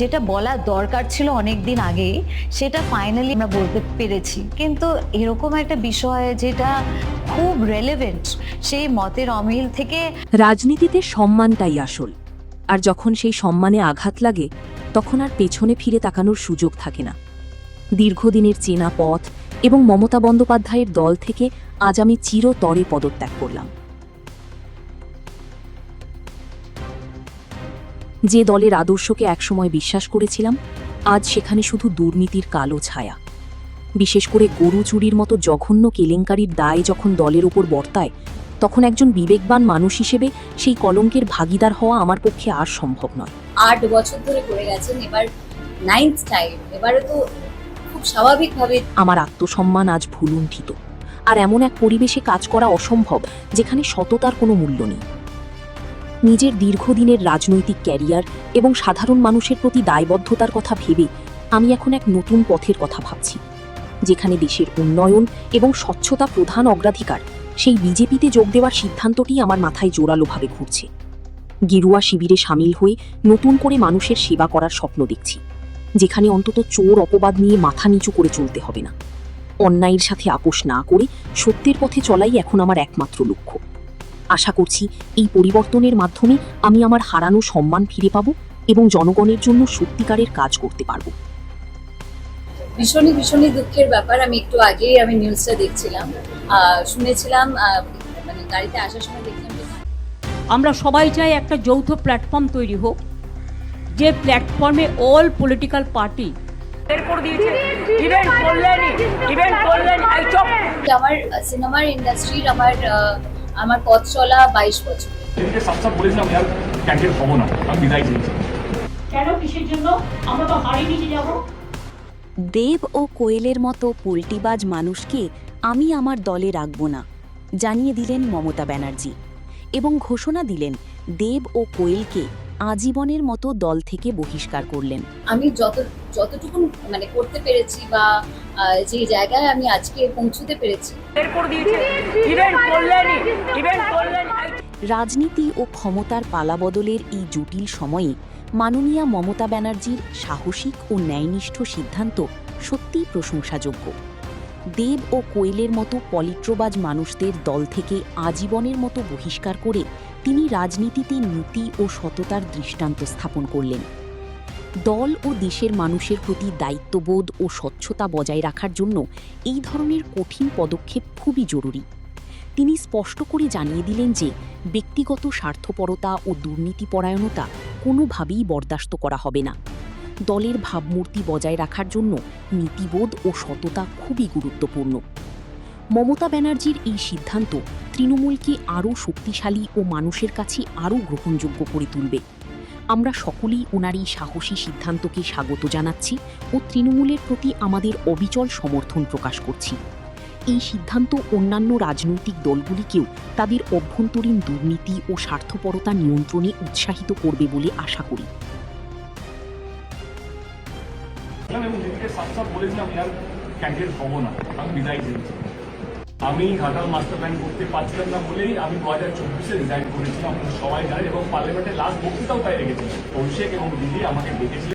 যেটা বলা দরকার ছিল অনেক দিন আগেই, সেটা ফাইনালি আমরা বলতে পেরেছি। কিন্তু এরকম একটা বিষয় যেটা খুব রেলেভেন্ট, সেই মতের অমিল থেকে রাজনীতিতে সম্মানটাই আসল, আর যখন সেই সম্মানে আঘাত লাগে তখন আর পেছনে ফিরে তাকানোর সুযোগ থাকে না। দীর্ঘদিনের চেনা পথ এবং মমতা বন্দ্যোপাধ্যায়ের দল থেকে আজ আমি চিরতরে পদত্যাগ করলাম। যে দলের আদর্শকে একসময় বিশ্বাস করেছিলাম, আজ সেখানে শুধু দুর্নীতির কালো ছায়া। বিশেষ করে গরু চুরির মতো জঘন্য কেলেঙ্কারির দায় যখন দলের ওপর বর্তায়, তখন একজন বিবেকবান মানুষ হিসেবে সেই কলঙ্কের ভাগিদার হওয়া আমার পক্ষে আর সম্ভব নয়। 8 বছর ধরে করে গেছেন, এবার 9th টাইম, এবারে তো খুব স্বাভাবিকভাবে আমার আত্মসম্মান আজ ভুলুণ্ঠিত, আর এমন এক পরিবেশে কাজ করা অসম্ভব যেখানে সততার কোনো মূল্য নেই। নিজের দীর্ঘদিনের রাজনৈতিক ক্যারিয়ার এবং সাধারণ মানুষের প্রতি দায়বদ্ধতার কথা ভেবে আমি এখন এক নতুন পথের কথা ভাবছি, যেখানে দেশের উন্নয়ন এবং স্বচ্ছতা প্রধান অগ্রাধিকার। সেই বিজেপিতে যোগ দেওয়ার সিদ্ধান্তটি আমার মাথায় জোরালোভাবে ঘুরছে। গেরুয়া শিবিরে সামিল হয়ে নতুন করে মানুষের সেবা করার স্বপ্ন দেখছি, যেখানে অন্তত চোর অপবাদ নিয়ে মাথা নিচু করে চলতে হবে না। অন্যায়ের সাথে আপোষ না করে সত্যের পথে চলাই এখন আমার একমাত্র লক্ষ্য। আশা করছি এই পরিবর্তনের মাধ্যমে আমি আমার হারানো সম্মান ফিরে পাব এবং জনগণের জন্য সত্যিকারের কাজ করতে পারব। ভীষণই দুঃখের ব্যাপার। আমি একটু আগেই নিউজটা দেখছিলাম, শুনেছিলাম, মানে গাড়িতে আসার সময় দেখলাম যে আমরা সবাই চাই একটা যৌথ প্ল্যাটফর্ম তৈরি হোক, যে প্ল্যাটফর্মে অল পলিটিক্যাল পার্টি আমার সিনেমার ইন্ডাস্ট্রির আমার পথ চলা 22 বছর। কেন, কিসের জন্য? আমরা তো হারিয়ে নিয়ে যাব। দেব ও কোয়েলের মতো পোল্টিবাজ মানুষকে আমি আমার দলে রাখব না, জানিয়ে দিলেন মমতা ব্যানার্জি, এবং ঘোষণা দিলেন দেব ও কোয়েলকে আজীবনের মতো দল থেকে বহিষ্কার করলেন। আমি যতটুকু করতে পেরেছি বা যে জায়গায় আমি আজকে পৌঁছতে পেরেছি। রাজনীতি ও ক্ষমতার পালাবদলের এই জটিল সময়ে মাননীয়া মমতা ব্যানার্জির সাহসিক ও ন্যায়নিষ্ঠ সিদ্ধান্ত সত্যিই প্রশংসাযোগ্য। দেব ও কোয়েলের মতো পলিট্রোবাজ মানুষদের দল থেকে আজীবনের মতো বহিষ্কার করে তিনি রাজনীতিতে নীতি ও সততার দৃষ্টান্ত স্থাপন করলেন। দল ও দেশের মানুষের প্রতি দায়িত্ববোধ ও স্বচ্ছতা বজায় রাখার জন্য এই ধরনের কঠিন পদক্ষেপ খুবই জরুরি। তিনি স্পষ্ট করে জানিয়ে দিলেন যে ব্যক্তিগত স্বার্থপরতা ও দুর্নীতিপরায়ণতা কোনোভাবেই বরদাস্ত করা হবে না। দলের ভাবমূর্তি বজায় রাখার জন্য নীতিবোধ ও সততা খুবই গুরুত্বপূর্ণ। মমতা ব্যানার্জির এই সিদ্ধান্ত তৃণমূলকে আরও শক্তিশালী ও মানুষের কাছে আরও গ্রহণযোগ্য করে তুলবে। আমরা সকলেই ওনার এই সাহসী সিদ্ধান্তকে স্বাগত জানাচ্ছি ও তৃণমূলের প্রতি আমাদের অবিচল সমর্থন প্রকাশ করছি। এই সিদ্ধান্ত অন্যান্য রাজনৈতিক দলগুলিকেও তাদের অভ্যন্তরীণ দুর্নীতি ও স্বার্থপরতা নিয়ন্ত্রণে উৎসাহিত করবে বলে আশা করি। আমি ঘাটাল মাস্টার প্ল্যান করতে পারছিলাম না বলেই আমি 2024-এ রিজাইন করেছিলাম, সবাই জানে, এবং পার্লামেন্টে লাস্ট বক্তৃতাও তাই রেখেছিলাম। অভিষেক এবং দিদি আমাকে ডেকেছিলেন।